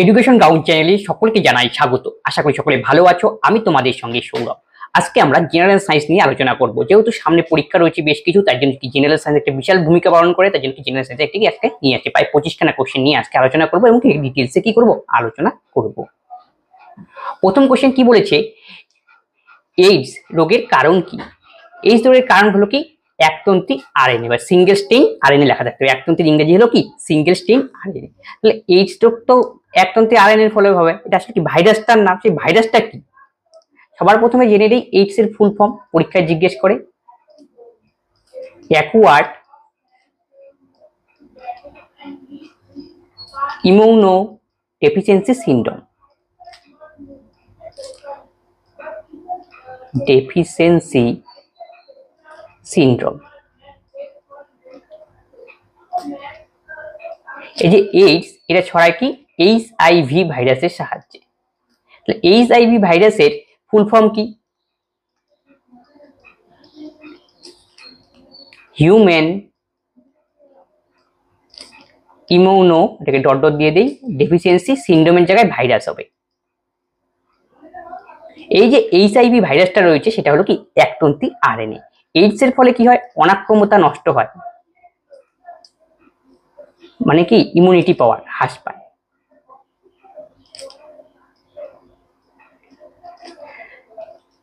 Education ground চ্যানেলে সকলকে জানাই স্বাগত। আশা করি সকলে ভালো আছো। আমি তোমাদের সঙ্গে সৌরভ। আজকে আমরা জেনারেল সায়েন্স নিয়ে আলোচনা করব। যেহেতু সামনে পরীক্ষা রয়েছে বেশ কিছু, তার জন্য কি জেনারেল সায়েন্স একটা বিশাল ভূমিকা পালন করে, তার জন্য কি জেনারেল সায়েন্স একটি আজকে নিয়ে আসছে প্রায় 25খানা কোশ্চেন নিয়ে আজকে আলোচনা করবো এবং ডিটেলসে কি করব আলোচনা করব। প্রথম কোশ্চেন কি বলেছে, এইডস রোগের কারণ কি? এইডস রোগের কারণ হলো কি একতন্ত্রী আরএনএ বা সিঙ্গেল স্ট্রিং আরএনএ লেখা থাকতে হবে। একতন্ত্রীর ইংরেজি হলো কি সিঙ্গেল স্ট্রিং আরএনএ। তাহলে এইডস রোগ তো একতন্ত্রী আরএনএ এর ফলে হবে। এটা আসলে কি ভাইরাসটার নাম, সেই ভাইরাসটা কি? সবার প্রথমে জেনে নেই এইডস এর ফুল ফর্ম, পরীক্ষায় জিজ্ঞেস করে। Acquired immuno deficiency syndrome. Deficiency syndrome. এই যে এইডস, এটা ছড়ায় কি এইচআইভি ভাইরাসের সাহায্যে। তাহলে এইচআইভি ভাইরাসের ফুল ফর্ম কি? হিউম্যান ইমিউনো, এটাকে ডট ডট দিয়ে দেই, ডেফিসিয়েন্সি সিনড্রোমের জায়গায় ভাইরাস হবে। এই যে এইচআইভি ভাইরাসটা রয়েছে সেটা হলো কি একতন্ত্রী আরএনএ। এইডস এর ফলে কি হয়, অনাক্রম্যতা নষ্ট হয়, মানে কি ইমিউনিটি পাওয়ার হ্রাস পায়।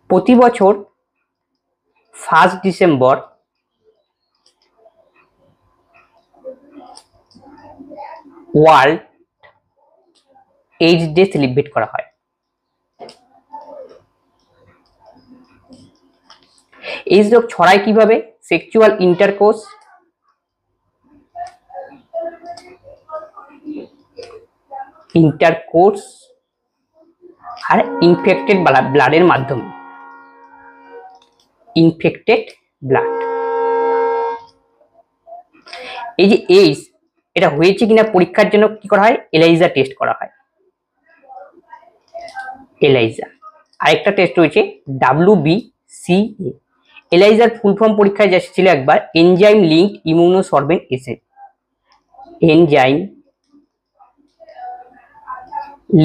প্রতি বছর 1 December world AIDS day celebrate করা হয়। এইডস রোগ ছড়ায় কিভাবে? সেক্সুয়াল ইন্টারকোর্স, আর ইনফেক্টেড ব্লাডের মাধ্যমে। Infected blood. এই যে এইডস, এটা হয়েছে কিনা পরীক্ষার জন্য কি করা হয়, এলাইজা টেস্ট করা হয়। এলাইজা। আরেকটা টেস্ট রয়েছে WBCA। এলাইজার ফুল ফর্ম পরীক্ষায় এসেছিল একবার, এনজাইম লিঙ্কড ইমিউনোসরবেন্ট এসে। এনজাইম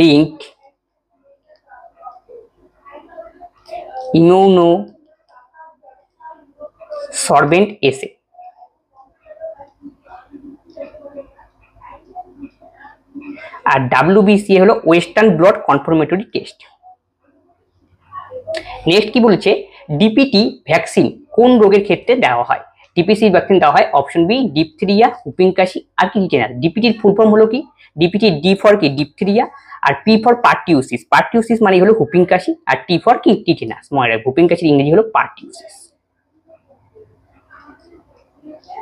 লিঙ্কড ইমিউনোসরবেন্ট এসে। আর WBCA হলো western blot confirmatory test. Next কি বলেছে, ডিপিটি ভ্যাকসিন কোন রোগের ক্ষেত্রে দেওয়া হয়? ডিপিসি ভ্যাকসিন দেওয়া হয় অপশন বি ডিপথেরিয়া, হুপিং কাশি আর কি টিটেনাস। ডিপিটির ফুল ফর্ম হলো কি, ডিপিটি ডি ফর কি ডিপথেরিয়া, আর পি ফর পার্টিউসিস। পার্টিউসিস মানে হলো হুপিং কাশি, আর টি ফর কি টিটেনাস। মনে রাখবে হুপিং কাশির ইংরেজি হলো পার্টিউসিস।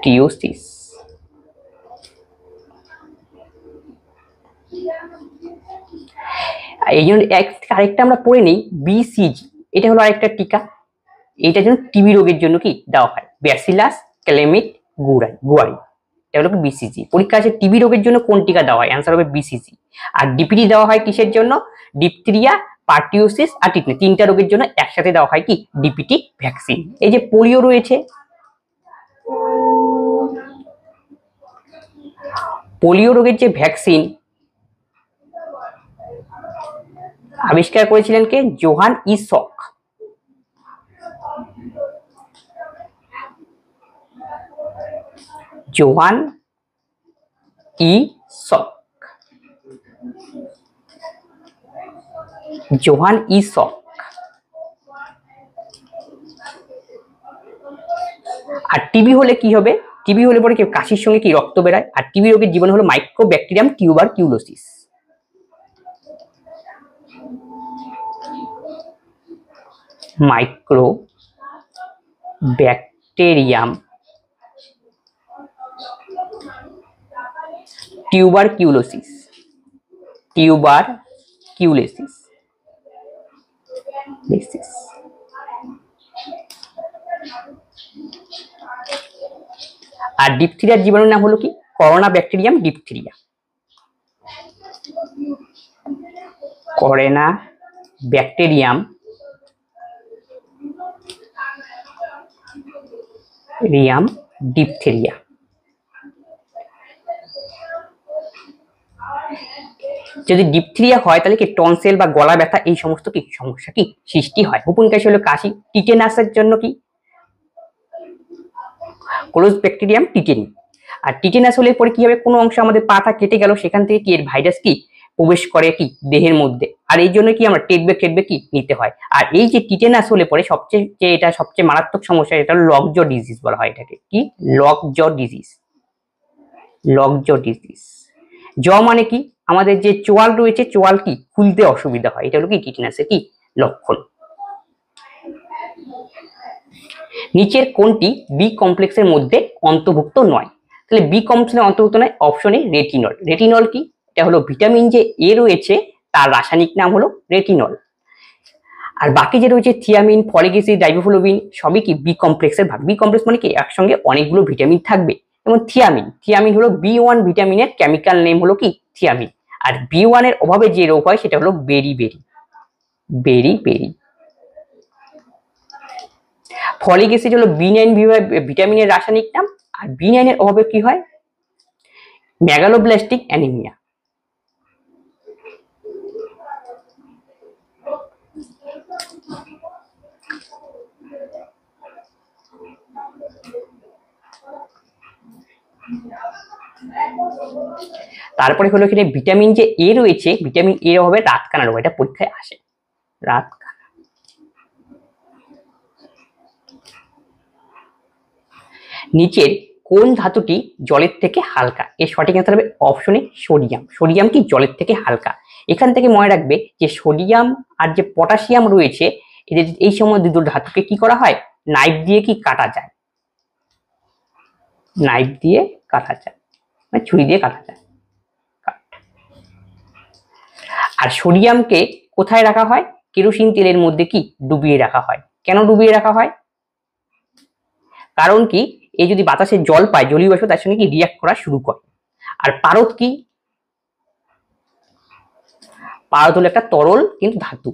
টিওসিস। এই জন্য আরেকটা আমরা পড়ে নেই, বিসিজি। এটা হলো আরেকটা টিকা। এইটার জন্য টিবি রোগের জন্য কি দেওয়া হয়, ব্যাসিলাস ক্যালামিট গুয়ারি। এটা হলো বিসিজি। পরীক্ষা আছে টিবি রোগের জন্য কোন টিকা দেওয়া হয়, অ্যান্সার হবে বিসিজি। আর ডিপিটি দেওয়া হয় কিসের জন্য, ডিপথেরিয়া, পার্টিউসিস আর টিটনেস। তিনটা রোগের জন্য একসাথে দেওয়া হয় কি ডিপিটি ভ্যাকসিন। এই যে পোলিও রয়েছে, পোলিও রোগের যে ভ্যাকসিন আবিষ্কার করেছিলেন কে, জোহান ই সক। জোহান ই সক। জোহান ই সক। আর টিবি হলে কি হবে, টিবি হলে পরে কি কাশির সঙ্গে কি রক্ত বেরায়। আর টিবি রোগের জীবন হলো microbacterium tuberculosis. Microbacterium tuberculosis. Tuberculosis. আর ডিপথেরিয়ার জীবাণুর নাম হলো কি corona bacterium diphtheria. Corona bacterium diphtheria. যদি ডিপথিরিয়া হয় তাহলে কি টনসিল বা গলা ব্যথা এই সমস্ত কি সমস্যা কি সৃষ্টি হয়। হুপুন কাশি হলো কাশি। টিটেনাসের জন্য কি ক্লোস্ট্রিডিয়াম টিটেনি। আর টিটেনাস হলে পরে কি হবে, কোনো অংশ আমাদের পাটা কেটে গেল, সেখান থেকে কি এর ভাইরাস কি প্রবেশ করে কি দেহের মধ্যে, আর এই জন্য কি আমরা টেটবে কি নিতে হয়। আর এই যে টিটেনাস হলে পরে সবচেয়ে যে এটা সবচেয়ে মারাত্মক সমস্যা, এটা হলো লকজ ডিজিজ বলা হয় এটাকে। কি লকজ ডিজিজ, লকজ ডিজিজ। জ মানে কি আমাদের যে চোয়াল রয়েছে, চোয়াল কি খুলতে অসুবিধা হয়, এটা হলো কি টিটেনাসের কি লক্ষণ। নিচের কোনটি বি কমপ্লেক্সের মধ্যে অন্তর্ভুক্ত নয়? তাহলে বি কমপ্লেক্সের অন্তর্ভুক্ত নয়, অপশনে রেটিনল। রেটিনল কি, এটা হলো ভিটামিন যে এ রয়েছে তার রাসায়নিক নাম হলো রেটিনল। আর বাকি যে রয়েছে থিয়ামিন, ফলিক অ্যাসিড, রাইবোফ্লাভিন সবই কি বি কমপ্লেক্সের ভাগ। বি কমপ্লেক্স মানে কি একসঙ্গে অনেকগুলো ভিটামিন থাকবে। যেমন থিয়ামিন, থিয়ামিন হলো B1 ভিটামিনের কেমিক্যাল নেম হলো কি থিয়ামিন। আর B1 এর অভাবে যে রোগ হয় সেটা হলো বেরি। ফলিক অ্যাসিড হলো B9 ভিটামিনের রাসায়নিক নাম। আর B9 এর অভাবে কি হয়, মেগালোব্লাস্টিক অ্যানিমিয়া। তারপরে হলো এখানে ভিটামিন যে এ রয়েছে, ভিটামিন এর অভাবে রাতকানা রোগ, এটা পরীক্ষায় আসে রাতকানা। নিচের কোন ধাতুটি জলের থেকে হালকা? এর সঠিক অ্যান্সার হবে অপশনে সোডিয়াম। সোডিয়াম কি জলের থেকে হালকা। এখান থেকে মনে রাখবে যে সোডিয়াম আর যে পটাশিয়াম রয়েছে, এদের এই সময় দুটো ধাতুকে কি করা হয়, নাইফ দিয়ে কি কাটা যায়, নাইফ দিয়ে কাটা যায়, মানে ছুরি দিয়ে কাটা যায়। আর সোডিয়ামকে কোথায় রাখা হয়, কেরোসিন তেলের মধ্যে কি ডুবিয়ে রাখা হয়। কেন ডুবিয়ে রাখা হয়, কারণ কি এই যদি বাতাসে জল পায়, জলীয় বাষ্প তার সঙ্গে কি রিয়াক্ট করা শুরু করে। আর পারদ কি, পারদ হলো একটা তরল কিন্তু ধাতু।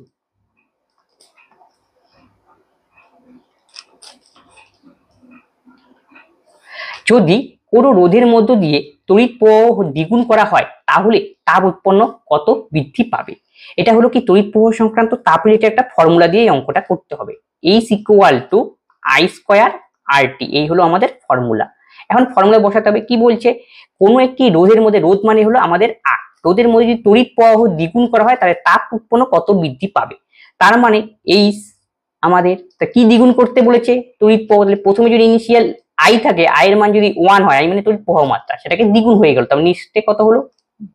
যদি কোনো রোধের মধ্য দিয়ে তড়িৎ প্রবাহ দ্বিগুণ করা হয় তাহলে তাপ উৎপন্ন কত বৃদ্ধি পাবে। এটা হলো কি তড়িৎ প্রবাহ সংক্রান্ত তাপ রিলেটেড একটা ফর্মুলা দিয়ে এই অঙ্কটা করতে হবে। H=I²RT, এই হলো আমাদের ফর্মুলা। এখন ফর্মুলা বসাতে হবে, কি বলছে, কোনো একটি রোধের মধ্যে, রোধ মানে হলো আমাদের R, রোধের মধ্যে যদি তড়িৎ প্রবাহ দ্বিগুণ করা হয় তাহলে তাপ উৎপন্ন কত বৃদ্ধি পাবে। তার মানে এই আমাদের কি দ্বিগুণ করতে বলেছে, তড়িৎ প্রবাহ। প্রথমে যদি ইনিশিয়াল আই থাকে, আই এর মান যদি 1 হয়, আই মানে তড়িৎ প্রবাহ মাত্রা, সেটাকে দ্বিগুণ হয়ে গেল, তাহলে নিচে কত হলো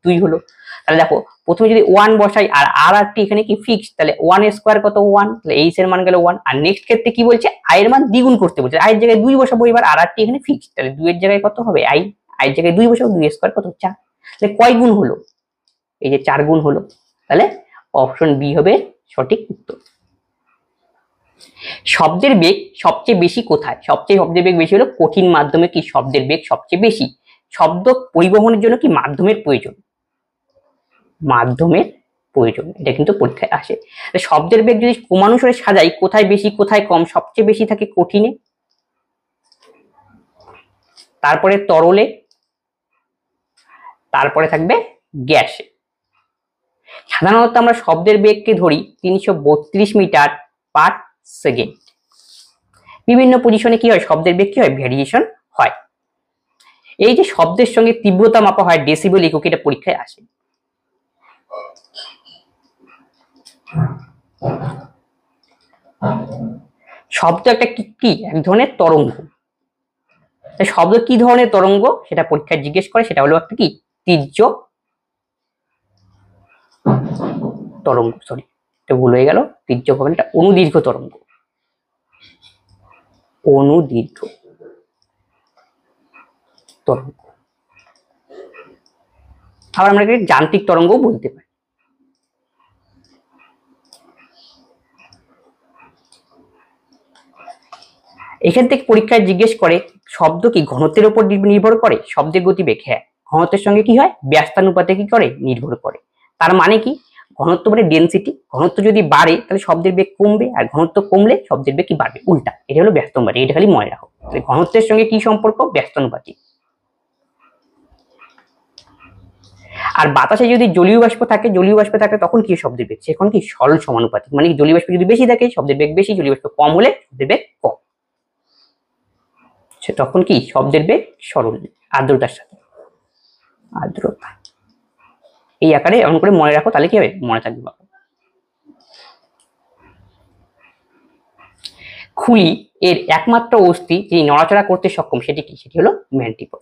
2 হলো। তাহলে দেখো প্রথমে যদি 1 বসাই, আর আর এখানে কি ফিক্স, তাহলে 1 এর স্কয়ার কত 1, তাহলে এইচ এর মান গেল 1। আর নেক্সট ক্ষেত্রে কি বলছে, আই এর মান দ্বিগুণ করতে বলছে, আই এর জায়গায় 2 বসাবো, এবার আর এখানে ফিক্স, তাহলে 2 এর জায়গায় কত হবে আই, আই এর জায়গায় 2 বসাবো, 2 এর স্কয়ার কত 4, তাহলে কয় গুণ হলো, এই যে 4 গুণ হলো। তাহলে অপশন বি হবে সঠিক উত্তর। শব্দের বেগ সবচেয়ে বেশি কোথায়? শব্দের বেগ বেশি হলো কঠিন মাধ্যমে কি শব্দের বেগ সবচেয়ে বেশি। শব্দ পরিবহনের জন্য কি মাধ্যমের প্রয়োজন, মাধ্যমের প্রয়োজন, এটা কিন্তু পরীক্ষায় আসে। শব্দের বেগ যদি ক্রমানুসারে সাজাই, কোথায় বেশি কোথায় কম, সবচেয়ে বেশি থাকে কঠিনে, তারপরে তরলে, তারপরে থাকবে গ্যাসে। সাধারণত আমরা শব্দের বেগকে ধরি 332 মিটার পার সেকেন্ড। বিভিন্ন পজিশনে কি হয়, শব্দের বেগ কি হয়, ভ্যারিয়েশন হয়। এই যে শব্দের সঙ্গে তীব্রতা মাপা হয় ডেসিবেল একক, এটা পরীক্ষায় আসে। শব্দ একটা কি এক ধরনের তরঙ্গ। শব্দ কি ধরনের তরঙ্গ সেটা পরীক্ষায় জিজ্ঞেস করে, সেটা হলো একটা কি তীর্য তরঙ্গ, সরি এটা ভুল হয়ে গেল, তীর্য হবে এটা অনুদীর্ঘ তরঙ্গ, অনুদীর্ঘ তরঙ্গ। আবার আমরা এটাকে যান্ত্রিক তরঙ্গও বলতে পারি। এখান থেকে পরীক্ষায় জিজ্ঞেস করে শব্দ কি ঘনত্বের উপর নির্ভর করে। শব্দের গতিবেগ, হ্যাঁ ঘনত্বের সঙ্গে কি হয়, ব্যস্তানুপাতে কি করে নির্ভর করে। তার মানে কি, ঘনত্ব মানে ডেনসিটি, ঘনত্ব যদি বাড়ে তাহলে শব্দের বেগ কমবে, আর ঘনত্ব কমলে শব্দের বেগ কি বাড়বে, উল্টা, এটা হলো ব্যস্তানুপাতিক, এটা খালি মনে রাখো। ঘনত্বের সঙ্গে কি সম্পর্ক, ব্যস্তানুপাতিক। আর বাতাসে যদি জলীয় বাষ্প থাকে, জলীয় বাষ্প থাকে তখন কি শব্দের বেগ সেখন কি সরল সমানুপাতিক, মানে জলীয় বাষ্প যদি বেশি থাকে শব্দের বেগ বেশি, জলীয় বাষ্প কম হলে শব্দের বেগ কম, তখন কি শব্দের বেগ সরল। আর্দ্রতার সাথে, আর্দ্রতা এই আকারে এমন করে মনে রাখো, তাহলে কি হবে মনে থাকবে। খুলি এর একমাত্র অস্থি যিনি নড়াচড়া করতে সক্ষম সেটি কি, সেটি হলো ম্যান্টিবল।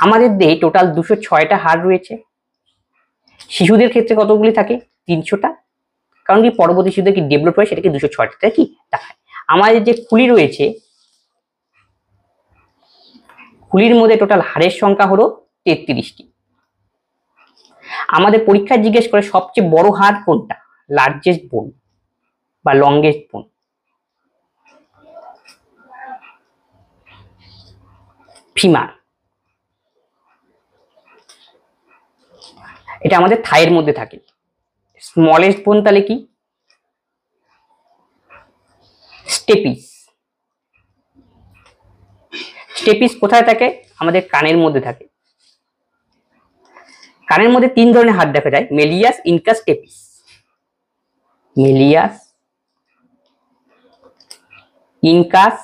আমাদের দেহে টোটাল 206টা হাড় রয়েছে। শিশুদের ক্ষেত্রে কতগুলি থাকে, 300টা, কারণ কি পরবর্তী শিশুদের কি ডেভেলপ হয় সেটাকে 206টা কি দেখায়। আমাদের যে খুলি রয়েছে, খুলির মধ্যে টোটাল হাড়ের সংখ্যা হলো 33টি। আমাদের পরীক্ষায় জিজ্ঞেস করে সবচেয়ে বড় হাড় কোনটা, লার্জেস্ট বোন বা লংগেস্ট বোন, ফিমার। এটা আমাদের থাইয়ের মধ্যে থাকে। স্মলেস্ট বোন তাহলে কি, স্টেপিস। স্টেপিস কোথায় থাকে, আমাদের কানের মধ্যে থাকে। কানের মধ্যে 3 ধরনের হাড় দেখা যায়, malleus, incus, stapes. Malleus, incus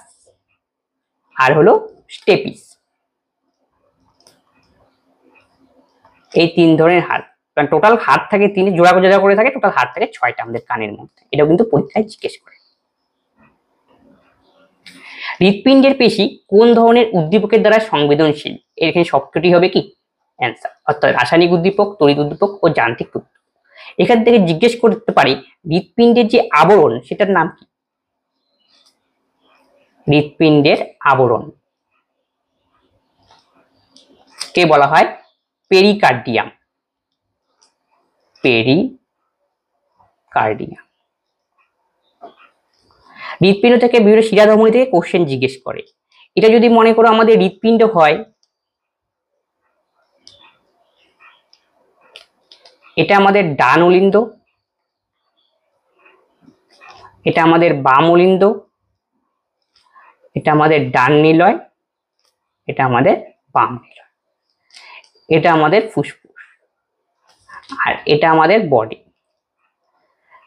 আর হলো স্টেপিস, এই 3 ধরনের হাড়। কারণ টোটাল হাড় থাকে 3, জোড়া জোড়া করে থাকে, টোটাল হাড় থাকে 6টা আমাদের কানের মধ্যে। এটাও কিন্তু পরীক্ষায় জিজ্ঞেস করে। হৃৎপিণ্ডের পেশি কোন ধরনের উদ্দীপকের দ্বারা সংবেদনশীল, এখানে সবকটি হবে কি অ্যান্সার, অর্থাৎ রাসায়নিক উদ্দীপক, তড়িৎ উদ্দীপক ও যান্ত্রিক উদ্দীপক। এখান থেকে জিজ্ঞেস করতে পারি হৃৎপিণ্ডের যে আবরণ সেটার নাম কি, হৃৎপিণ্ডের আবরণ কে বলা হয় পেরিকার্ডিয়াম, পেরিকার্ডিয়াম। হৃৎপিণ্ড থেকে বিভিন্ন শিরা ধমনী থেকে কোশ্চেন জিজ্ঞেস করে। এটা যদি মনে করো আমাদের হৃৎপিণ্ড হয়, এটা আমাদের ডান অলিন্দ, এটা আমাদের বাম অলিন্দ, এটা আমাদের ডান নিলয়, এটা আমাদের বাম নিলয়, এটা আমাদের ফুসফুস, আর এটা আমাদের বডি।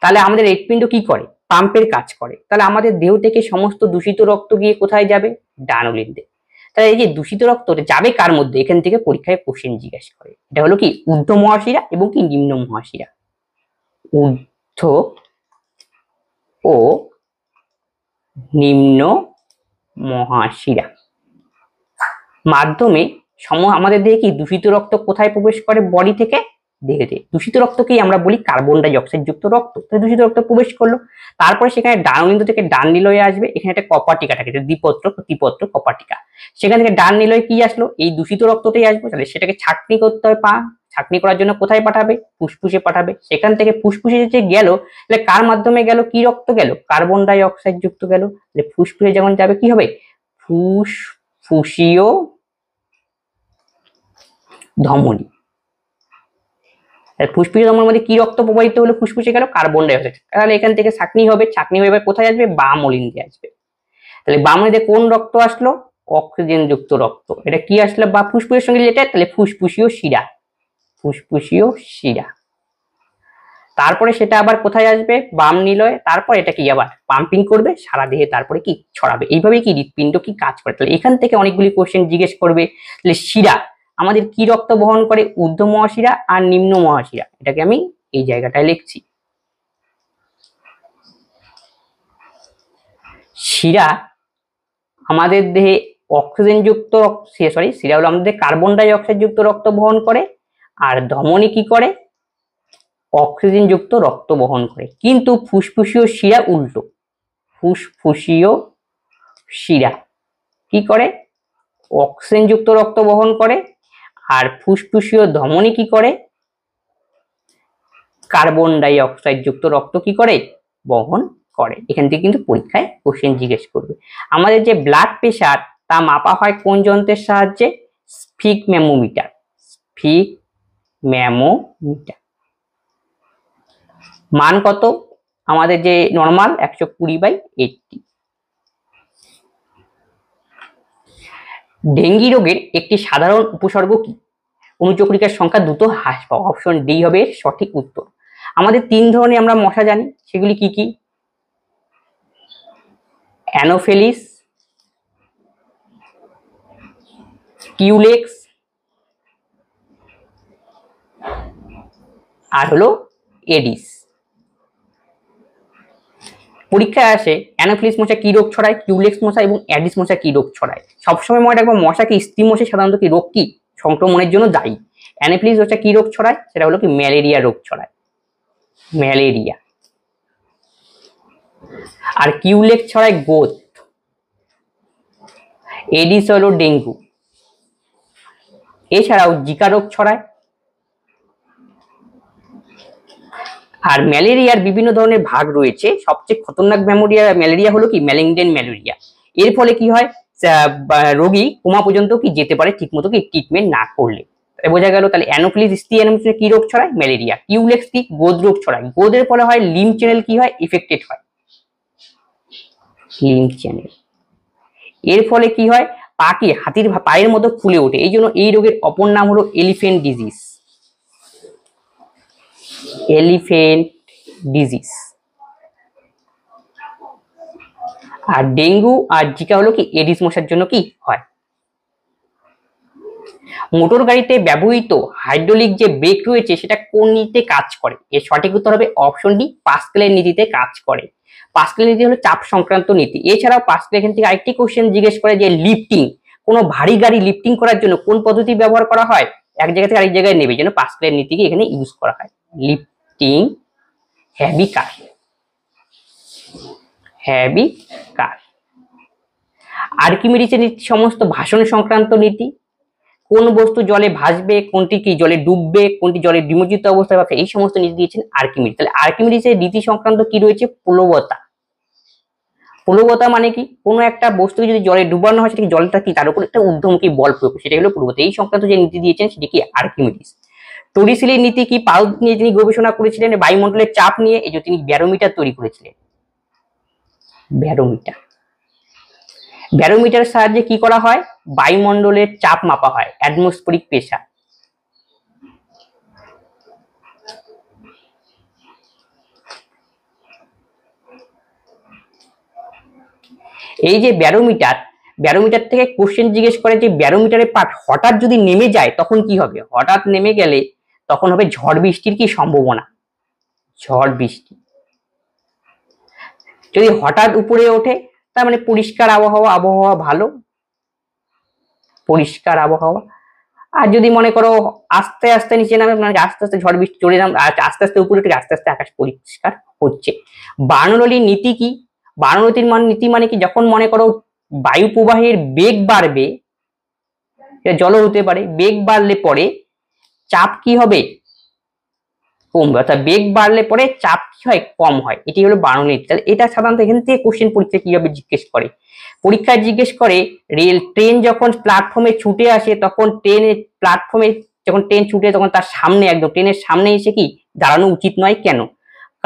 তাহলে আমাদের হৃৎপিণ্ড কি করে, পাম্পের কাজ করে। তাহলে আমাদের দেহ থেকে সমস্ত দূষিত রক্ত গিয়ে কোথায় যাবে, ডান অলিন্দে। তাহলে এই যে দূষিত রক্ত যাবে কার মধ্যে, এখান থেকে পরীক্ষায় কোশ্চেন জিজ্ঞাসা করে। এটা হলো কি ঊর্ধ্ব মহাশিরা এবং কি নিম্ন মহাশিরা, ঊর্ধ্ব ও নিম্ন মহাশিরা মাধ্যমে আমাদের দেহে কি দূষিত রক্ত কোথায় প্রবেশ করে, বডি থেকে দেহেতে। দূষিত রক্তকেই আমরা বলি কার্বন ডাই অক্সাইড যুক্ত রক্ত। দূষিত রক্ত প্রবেশ করলো, তারপরে সেখানে ডান অলিন্দ থেকে ডান নিলয়ে আসবে, এখানে একটা কপাটিকা থাকে, দ্বিপত্র প্রতিপত্র কপাটিকা। সেখান থেকে ডান নিলয়ে কি আসলো, এই দূষিত রক্তটাই আসবে। তাহলে সেটাকে ছাঁকনি করতে হয়, ছাঁকনি করার জন্য কোথায় পাঠাবে, ফুসফুসে পাঠাবে। সেখান থেকে ফুসফুসে যে গেল, তাহলে কার মাধ্যমে গেল, কি রক্ত গেল, কার্বন ডাই অক্সাইড যুক্ত গেল। তাহলে ফুসফুসে যখন যাবে কি হবে, ফুসফুসীয় ধমনী। ফুসফুসীয় ধমনীর মধ্যে কি রক্ত প্রবাহিত হলো, ফুসফুসে গেল কার্বন ডাই অক্সাইড। তাহলে এখান থেকে ছাঁকনি হবে, ছাঁকনি হয়ে কোথায় আসবে, বাম অলিন্দে আসবে। তাহলে বাম অলিন্দে কোন রক্ত আসলো, অক্সিজেন যুক্ত রক্ত। এটা কি আসলো, বা ফুসফুসের সঙ্গে রিলেটেড, তাহলে ফুসফুসীয় শিরা, ফুসফুসীয় শিরা। তারপরে সেটা আবার কোথায় আসবে, বাম নিলয়ে। তারপর এটা কি আবার পাম্পিং করবে সারা দেহে, তারপরে কি ছড়াবে। এইভাবেই কি হৃৎপিণ্ড কি কাজ করে। তাহলে এখান থেকে অনেকগুলি কোশ্চেন জিজ্ঞেস করবে। তাহলে শিরা আমাদের কি রক্ত বহন করে, ঊর্ধ্ব মহাশিরা আর নিম্ন মহাশিরা। এটাকে আমি এই জায়গাটায় লিখছি। শিরা আমাদের দেহে অক্সিজেন যুক্ত শিরা হলো আমাদের কার্বন ডাই অক্সাইড যুক্ত রক্ত বহন করে, আর ধমনী কি করে, অক্সিজেন যুক্ত রক্ত বহন করে। কিন্তু ফুসফুসীয় শিরা উল্টো, ফুসফুসীয় শিরা কি করে, অক্সিজেন যুক্ত রক্ত বহন করে, আর ফুসফুসীয় ধমনী কি করে, কার্বন ডাই অক্সাইড যুক্ত রক্ত কি করে, বহন করে। এখান থেকে কিন্তু পরীক্ষায় কোশ্চেন জিজ্ঞেস করবে। আমাদের যে ব্লাড প্রেশার তা মাপা হয় কোন যন্ত্রের সাহায্যে, স্ফিগম্যামোমিটার, স্ফিগম্যামোমিটার। মান কত, আমাদের যে নরমাল 120/80। ডেঙ্গি রোগের একটি সাধারণ উপসর্গ কি, অনুচক্রিকার সংখ্যা দ্রুত হ্রাস পাওয়া, অপশন ডি হবে এর সঠিক উত্তর। আমাদের 3 ধরনের আমরা মশা জানি, সেগুলি কি কি? অ্যানোফেলিস, কিউলেক্স আর হলো এডিস। পরীক্ষায় আসে অ্যানোফিলিস মশা কি রোগ ছড়ায়, কিউলেক্স মশা এবং অ্যাডিস মশা কি রোগ ছড়ায়। সবসময় মনে রাখবো মশাকে স্ত্রী মশা সাধারণত কি রোগ কি সংক্রমণের জন্য দায়ী। অ্যানোফিলিস মশা কি রোগ ছড়ায়, সেটা হলো কি ম্যালেরিয়া রোগ ছড়ায়, ম্যালেরিয়া। আর কিউলেক্স ছড়ায় গোত, এডিস হলো ডেঙ্গু। এছাড়াও জিকা রোগ ছড়ায়। আর ম্যালেরিয়ার বিভিন্ন ধরনের ভাগ রয়েছে, সবচেয়ে খতরনাক ম্যালেরিয়া হলো কি ম্যালিগন্যান্ট ম্যালেরিয়া। এর ফলে কি হয়, রোগী কোমা পর্যন্ত কি যেতে পারে ঠিকমতো কি ট্রিটমেন্ট না করলে। বোঝা গেল তাহলে অ্যানোফিলিস স্ত্রী অ্যানোফিলিস কি রোগ ছড়ায়, ম্যালেরিয়া। কিউলেক্স কি গোদ রোগ ছড়ায়, গোদের ফলে হয় লিম্ফ চ্যানেল কি হয় ইফেক্টেড হয়, লিম্ফ চ্যানেল। এর ফলে কি হয়, পা কি হাতির পায়ের মতো ফুলে ওঠে, এই জন্য এই রোগের অপর নাম হলো এলিফ্যান্ট ডিজিজ, এলিফ্যান্ট ডিজিজ। আর ডেঙ্গু আর জিকা হলো কি এডিস মশার জন্য কি হয়। মোটর গাড়িতে ব্যবহৃত হাইড্রোলিক যে ব্রেক রয়েছে সেটা কোন নীতিতে কাজ করে, এর সঠিক উত্তর হবে অপশন ডি পাস্কেলের নীতিতে কাজ করে। পাস্কেলের নীতি হলো চাপ সংক্রান্ত নীতি। এছাড়াও পাস্কেল এখান থেকে আরেকটি কোশ্চেন জিজ্ঞেস করে যে লিফটিং, কোনো ভারী গাড়ি লিফটিং করার জন্য কোন পদ্ধতি ব্যবহার করা হয়, এক জায়গা থেকে আরেক জায়গায় নেবে, জন্য পাস্কেলের নীতিকে এখানে ইউজ করা হয়। লিফটিং হেভি কার, হেভি কার। আর্কিমিডিসের নীতি সমস্ত ভাষণ সংক্রান্ত নীতি, কোন বস্তু জলে ভাসবে, কোনটি কি জলে ডুববে, কোনটি জলে বিমোচিত অবস্থায় পাবে, এই সমস্ত নীতি দিয়েছেন আর্কিমিডিস। তাহলে আর্কিমিডিসের নীতি সংক্রান্ত কি রয়েছে, প্লবতা। প্লবতা মানে কি, কোনো একটা বস্তুকে যদি জলে ডুবানো হয় সেটা জলটা কি তার উপর একটা ঊর্ধ্বমুখী বল প্রয়োগ, সেটা হলো প্লবতা। এই সংক্রান্ত যে নীতি দিয়েছেন সেটি কি আর্কিমিডিস। টরিসেলির নীতি কি, পারদ নিয়ে তিনি গবেষণা করেছিলেন বায়ুমণ্ডলের চাপ নিয়ে, এই যে তিনি ব্যারোমিটার তৈরি করেছিলেন, ব্যারোমিটার। ব্যারোমিটারের সাহায্যে কি করা হয়, বায়ুমণ্ডলের চাপ মাপা হয়, অ্যাটমসফেরিক প্রেসার। এই যে ব্যারোমিটার, ব্যারোমিটার থেকে কোশ্চেন জিজ্ঞেস করে যে ব্যারোমিটারের পার্ট হঠাৎ যদি নেমে যায় তখন কি হবে, হঠাৎ নেমে গেলে তখন হবে ঝড় বৃষ্টির কি সম্ভাবনা, ঝড় বৃষ্টি। যদি হঠাৎ উপরে ওঠে তার মানে পরিষ্কার আবহাওয়া, আবহাওয়া ভালো, পরিষ্কার আবহাওয়া। আর যদি মনে করো আস্তে আস্তে নিচে নামে, মানে আস্তে আস্তে ঝড় বৃষ্টি চলে যাবে, আস্তে আস্তে উপরে থেকে আস্তে আস্তে আকাশ পরিষ্কার হচ্ছে। বার্নৌলির নীতি কি, বার্নৌলির নীতি মানে কি, যখন মনে করো বায়ু প্রবাহের বেগ বাড়বে, জল হতে পারে, বেগ বাড়লে পরে চাপ কি হবে, কমবে, অর্থাৎ বেগ বাড়লে পরে চাপ কি হয়, কম হয়। এটি হলো বার্নৌলির নীতি। তাহলে এটা সাধারণত এখান থেকে কোশ্চেন পরীক্ষায় কিভাবে জিজ্ঞেস করে, পরীক্ষায় জিজ্ঞেস করে ট্রেন যখন প্ল্যাটফর্মে ছুটে আসে তখন ট্রেনের প্ল্যাটফর্মে যখন ট্রেন ছুটে তখন তার সামনে একদম ট্রেনের সামনে এসে কি দাঁড়ানো উচিত নয়, কেন?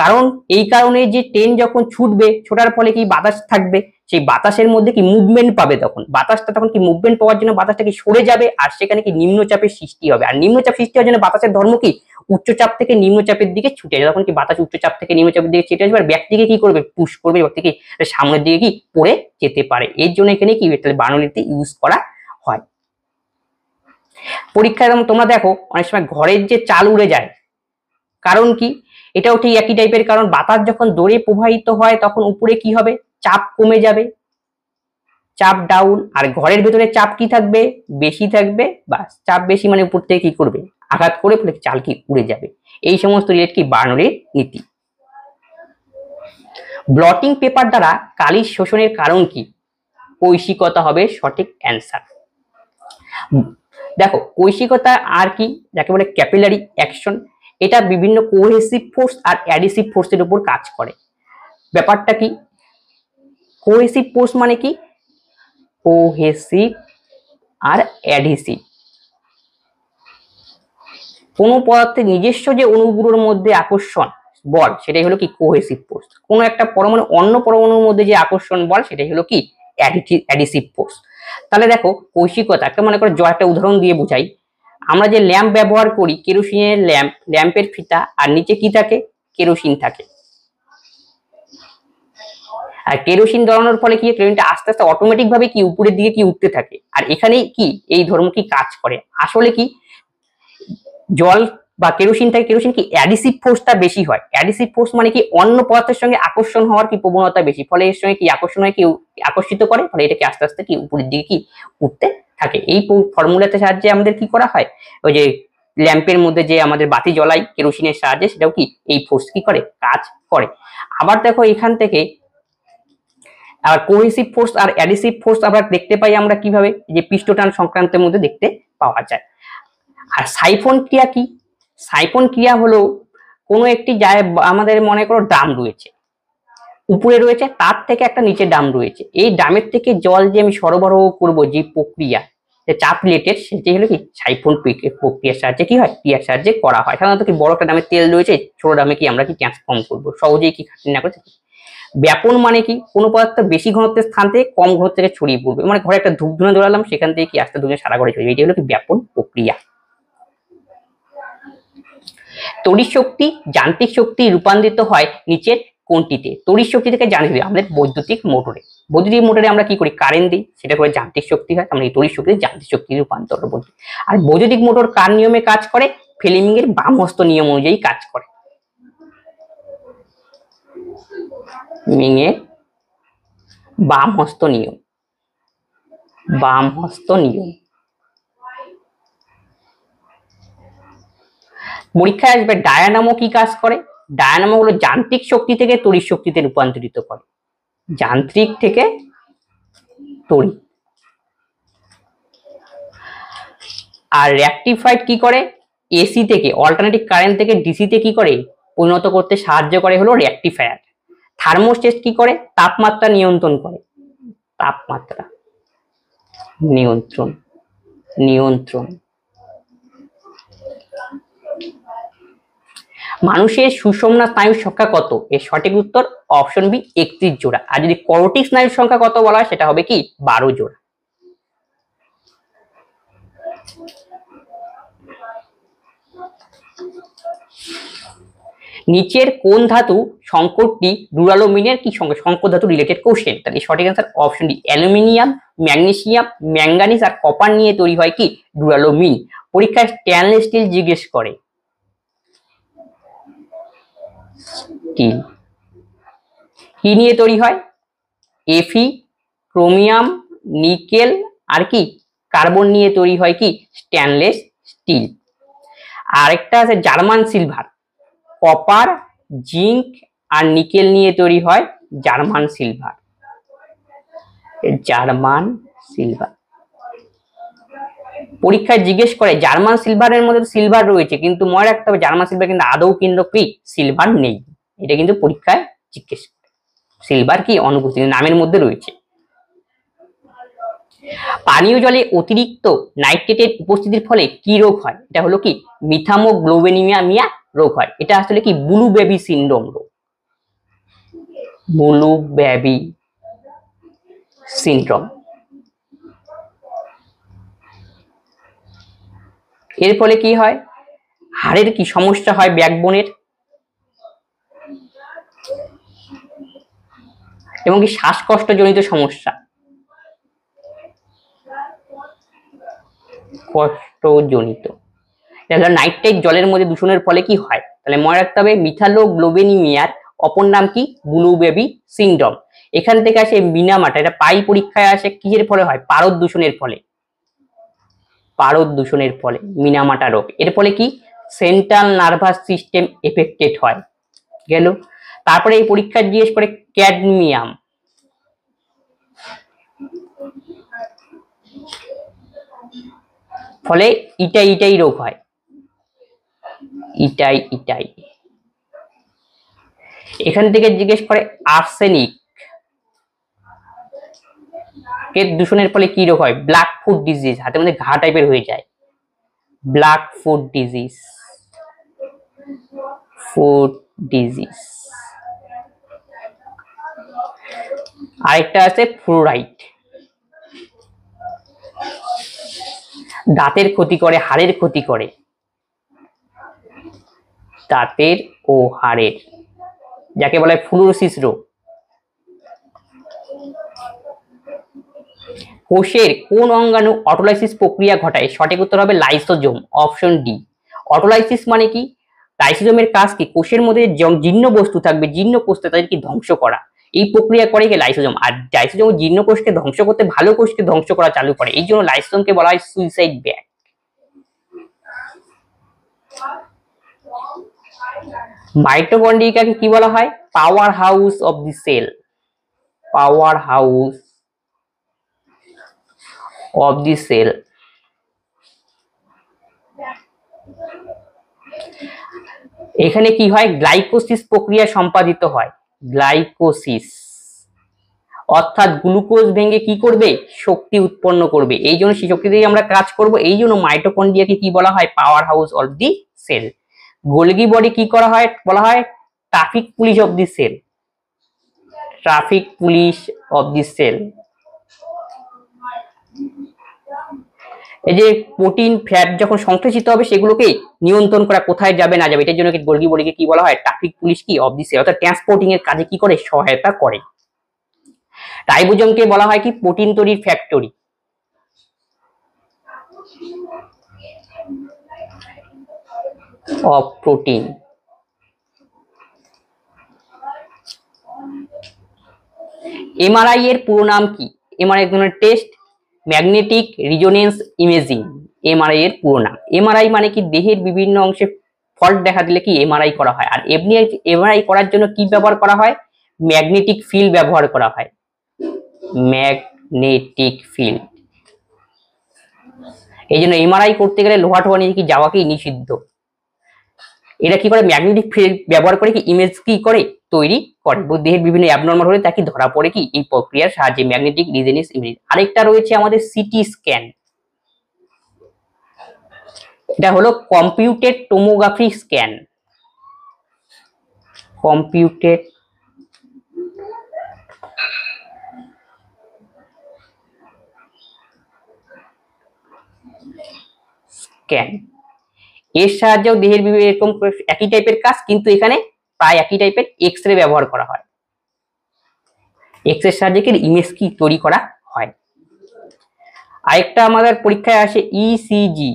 কারণ এই কারণে যে ট্রেন যখন ছুটবে, ছোটার ফলে কি বাতাস থাকবে, সেই বাতাসের মধ্যে কি মুভমেন্ট পাবে, তখন বাতাসটা তখন কি মুভমেন্ট পাওয়ার জন্য বাতাসটা কি সরে যাবে, আর সেখানে কি নিম্নচাপের সৃষ্টি হবে। আর নিম্নচাপ সৃষ্টি হওয়ার জন্য বাতাসের ধর্ম কি উচ্চচাপ থেকে নিম্নচাপের দিকে ছুটে যায়, তখন কি বাতাস উচ্চচাপ থেকে নিম্নচাপের দিকে ছুটে আসবে, আর ব্যক্তিকে কি করবে, পুশ করবে, ব্যক্তিকে সামনের দিকে কি পড়ে যেতে পারে। এর জন্য এখানে কি বার্নৌলির নীতি ইউজ করা হয়। পরীক্ষায় তোমরা দেখো অনেক সময় ঘরের যে চাল উড়ে যায়, কারণ কি, এটাও ঠিক একই টাইপের কারণ। বাতাস যখন দৌড়ে প্রবাহিত হয় তখন উপরে কি হবে, চাপ কমে যাবে, চাপ ডাউন, আর ঘরের ভেতরে চাপ কি থাকবে, বেশি থাকবে, বাস চাপ বেশি মানে উপর থেকে কি করবে, আঘাত করে ফলে চাল কি উড়ে যাবে। এই সমস্ত রিলেট কি বার্নৌলির নীতি। ব্লটিং পেপার দ্বারা কালি শোষণের কারণ কি, কৈশিকতা হবে সঠিক অ্যান্সার। দেখো কৈশিকতা আর কি, যাকে বলে ক্যাপিলারি অ্যাকশন, এটা বিভিন্ন কোহেসিভ ফোর্স আর অ্যাডিসিভ ফোর্সের উপর কাজ করে। ব্যাপারটা কি, কোহেসিভ ফোর্স মানে কি, কোহেসিভ আর অ্যাডিসিভ, কোন পদার্থের নিজস্ব যে অণুগুলোর মধ্যে আকর্ষণ বল সেটাই হলো কি কোহেসিভ ফোর্স। কোন একটা পরমাণু অন্য পরমাণুর মধ্যে যে আকর্ষণ বল সেটাই হলো কি অ্যাডিসিভ ফোর্স। তাহলে দেখো কৈশিকতা, একটা মনে করো একটা উদাহরণ দিয়ে বুঝাই, আমরা যে ল্যাম্প ব্যবহার করি, কেরোসিনের ল্যাম্প, ল্যাম্পের ফিতা, আর নিচে কি থাকে, কেরোসিন থাকে। আর কেরোসিন ধরানোর ফলে কি কেরোসিনটা আস্তে আস্তে অটোমেটিক ভাবে কি উপরের দিকে কি উঠতে থাকে। আর এখানেই কি এই ধর্ম কি কাজ করে, আসলে কি জল বা কেরোসিন থেকে কেরোসিন কি অ্যাডিসিভ ফোর্সটা বেশি হয়। অ্যাডিসিভ ফোর্স মানে কি অন্য পদার্থের সঙ্গে আকর্ষণ হওয়ার কি প্রবণতা বেশি, ফলে এর সঙ্গে কি আকর্ষণ হয়, কি আকর্ষিত করে, ফলে এটাকে আস্তে আস্তে কি উপরের দিকে কি উঠতে থাকে। এই ফর্মুলাতে সাহায্যে আমাদের কি করা হয়, ওই যে ল্যাম্পের মধ্যে যে আমাদের বাতি জ্বলাই কেরোসিনের সাহায্যে, সেটাও কি এই ফোর্স কি করে, কাজ করে। আবার দেখো এখান থেকে আর কোহেসিভ ফোর্স আর অ্যাডিসিভ ফোর্স আমরা দেখতে পাই আমরা কিভাবে, যে পৃষ্ঠটান সংক্রান্তের মধ্যে দেখতে পাওয়া যায়। আর সাইফন ক্রিয়া কি, সাইফন ক্রিয়া হলো কোনো একটি জায়গায় আমাদের মনে করো ড্রাম রয়েছে, উপরে রয়েছে, তার থেকে একটা নিচে ড্রাম রয়েছে, এই ড্রামের থেকে জল যে আমি সরবরাহ করব, যে প্রক্রিয়া, যে চাপ রিলেটেড, সেটি হলো কি সাইফন প্রক্রিয়ার সাহায্যে কি হয়, ক্রিয়ার সাহায্যে করা হয়। সাধারণত কি বড় একটা ড্রামে তেল রয়েছে, ছোট ড্রামে কি আমরা কি ট্রান্সফর্ম করবো, সহজেই কি খাটনি না করে। ব্যাপন মানে কি কোনো পদার্থ বেশি ঘনত্বের স্থান থেকে কম ঘনত্ব থেকে ছড়িয়ে পড়বে, মানে ঘরে একটা ধূপ ধুনে ধরালাম, সেখান থেকে কি আস্তে ধুনে সারা ঘরে ছড়িয়ে, এটি হলো কি ব্যাপন প্রক্রিয়া। তড়িৎ শক্তি যান্ত্রিক শক্তি রূপান্তরিত হয় নিচের কোনটিতে, তড়িৎ শক্তি থেকে জানি আমাদের বৈদ্যুতিক মোটরে, বৈদ্যুতিক মোটরে আমরা কি করি, কারেন্ট দিই, সেটা করে যান্ত্রিক শক্তি হয়, আমরা এই তড়িৎ শক্তি যান্ত্রিক শক্তি রূপান্তর বলি। আর বৈদ্যুতিক মোটর কার নিয়মে কাজ করে, ফ্লেমিং এর বাম হস্ত নিয়ম অনুযায়ী কাজ করে। ফ্লেমিং এর বাম হস্ত নিয়ম, বাম হস্ত নিয়ম। পরীক্ষায় আসবে ডায়নামো কি কাজ করে, ডায়নামো হলো যান্ত্রিক শক্তি থেকে তড়িৎ শক্তিতে রূপান্তরিত করে, যান্ত্রিক থেকে তড়িৎ। আর রেকটিফাইড কি করে, এসি থেকে অল্টারনেটিভ কারেন্ট থেকে ডিসিতে কি করে পরিণত করতে সাহায্য করে, হলো রেকটিফায়ার। থার্মোস্টেট কি করে, তাপমাত্রা নিয়ন্ত্রণ করে, তাপমাত্রা নিয়ন্ত্রণ, নিয়ন্ত্রণ। মানুষের সুষুম্না স্নায়ুর সংখ্যা কত, এর সঠিক উত্তর অপশন বি 31 জোড়া। আর যদি করোটিক স্নায়ুর সংখ্যা কত বলা হয়, সেটা হবে কি 12 জোড়া। নিচের কোন ধাতু সংকটটি ডুরালোমিনের কি সঙ্গে সংকট ধাতু রিলেটেড কোশ্চেন, তাহলে সঠিক answer option D aluminium, magnesium, manganese আর কপার নিয়ে তৈরি হয় কি ডুরালোমিন। পরীক্ষায় স্টেনলেস স্টিল জিজ্ঞেস করে, স্টিল কি নিয়ে তৈরি হয়, এফি, ক্রোমিয়াম, নিকেল আর কি কার্বন নিয়ে তৈরি হয় কি স্টেনলেস স্টিল। আরেকটা আছে জার্মান সিলভার, কপার, জিঙ্ক আর নিকেল নিয়ে তৈরি হয় জার্মান সিলভার, জার্মান সিলভার। পরীক্ষায় জিজ্ঞেস করে জার্মান সিলভারের মধ্যে সিলভার রয়েছে, কিন্তু মনে রাখতে হবে জার্মান সিলভার কিন্তু আদৌ কিন্তু কি সিলভার নেই, এটা কিন্তু পরীক্ষায় জিজ্ঞেস করে, সিলভার কি অনুপস্থিত, নামের মধ্যে রয়েছে। পানীয় জলে অতিরিক্ত নাইট্রেটের উপস্থিতির ফলে কি রোগ হয়, এটা হলো কি মিথামোগ্লোবিনিমিয়া রোগ হয়, এটা আসলে কি ব্লু বেবি সিনড্রোম রোগ, ব্লু বেবি সিনড্রোম। এর ফলে কি হয়, হাড়ের কি সমস্যা হয়, ব্যাকবোনের, এবং কি শ্বাসকষ্ট জনিত সমস্যা, কষ্টজনিত। নাইট্রেট জলের মধ্যে দূষণের ফলে কি হয়, তাহলে মনে রাখতে হবে মিথালোগ্লোবিনিমিয়ার অপর নাম কি ব্লু বেবি সিনড্রোম। এখান থেকে আসে মিনামাটা, এটা পাই পরীক্ষায় আসে, কিসের ফলে হয়, পারদ দূষণের ফলে, পারদ দূষণের ফলে মিনামাটা রোগ। এর ফলে কি সেন্ট্রাল নার্ভাস সিস্টেম এফেক্টেড হয় গেল। তারপরে এই পরীক্ষা জিজ্ঞেস করে ক্যাডমিয়াম, ফলে ইটাই রোগ হয়, ইটাই। এখান থেকে জিজ্ঞেস করে আর্সেনিক এর দূষণের ফলে কি রোগ হয়, ব্ল্যাক ফুট ডিজিজ, হাতের মধ্যে ঘা টাইপের হয়ে যায়, black foot disease, foot disease. আরেকটা আছে ফ্লোরাইড, দাঁতের ক্ষতি করে, হাড়ের ক্ষতি করে, দাঁতের ও হাড়ের, যাকে বলা হয় ফ্লুরোসিস রোগ। কোষের কোন অঙ্গাণু অটোলাইসিস প্রক্রিয়া ঘটায়? সঠিক উত্তর হবে লাইসোজোম, অপশন ডি। অটোলাইসিস মানে কি? লাইসোজোমের কাজ কি? কোষের মধ্যে জীর্ণ বস্তু থাকবে, জীর্ণ কোষকে তাদেরকে ধ্বংস করা, এই প্রক্রিয়া করে কি লাইসোজোম। আর লাইসোজোম জীর্ণ কোষকে ধ্বংস করতে ভালো কোষকে ধ্বংস করা চালু করে, এই জন্য লাইসোজোমকে বলা হয় সুইসাইড ব্যাগ। মাইটোকন্ড্রিয়াকে কি বলা হয়? Power house of the cell, power house of the cell. এখানে কি হয়? গ্লাইকোসিস প্রক্রিয়া সম্পাদিত হয়, গ্লাইকোসিস, অর্থাৎ গ্লুকোজ ভেঙে কি করবে? শক্তি উৎপন্ন করবে, এই জন্য সেই শক্তি দিয়ে আমরা কাজ করব, এই জন্য মাইটোকন্ড্রিয়াকে কি বলা হয়? Power house of the cell. Golgi body কি করা হয়? বলা হয় traffic police of the cell, traffic police of the cell. এই যে প্রোটিন ফ্যাট যখন সংশ্লেষিত হবে সেগুলোকে নিয়ন্ত্রণ করা, কোথায় যাবে না যাবে, এটার জন্য গোলগি বডিকে কি বলা হয়? ট্রাফিক পুলিশ কি অফ দি সেল, অর্থাৎ ট্রান্সপোর্টিং এর কাজে কি করে? সহায়তা করে। রাইবোজোমকে বলা হয় কি? প্রোটিন তৈরির ফ্যাক্টরি। Of protein. এমআরআই এর পুরো নাম কি? এমআরআই এক ধরনের test, magnetic resonance imaging, MRI এর পুরো নাম। এমআরআই মানে কি? দেহের বিভিন্ন অংশে ফল্ট দেখা দিলে কি এমআরআই করা হয়। আর এমনি এমআরআই করার জন্য কি ব্যবহার করা হয়? ম্যাগনেটিক ফিল্ড ব্যবহার করা হয়, ম্যাগনেটিক ফিল্ড। এই জন্য এমআরআই করতে গেলে লোহা টোহা নিয়ে কি যাওয়াকেই নিষিদ্ধ। এরা কি করে? ম্যাগনেটিক ফিল্ড ব্যবহার করে কি ইমেজ কি করে? তৈরি করে। দেহের বিভিন্ন অ্যাবনর্মাল হলে তা কি ধরা পড়ে কি এই প্রক্রিয়ার সাহায্যে, ম্যাগনেটিক রিজোনেন্স ইমেজিং। আরেকটা রয়েছে আমাদের সিটি স্ক্যান, এটা হলো computed tomography scan, computed scan. এর সাহায্যেও দেহের বিভিন্ন এরকম একই টাইপের কাজ, কিন্তু এখানে প্রায় একই টাইপের এক্স রে ব্যবহার করা হয়, এক্স রে সাহায্যে কি ইমেজ কি তৈরি করা হয়। আরেকটা আমাদের পরীক্ষায় আসে ইসিজি,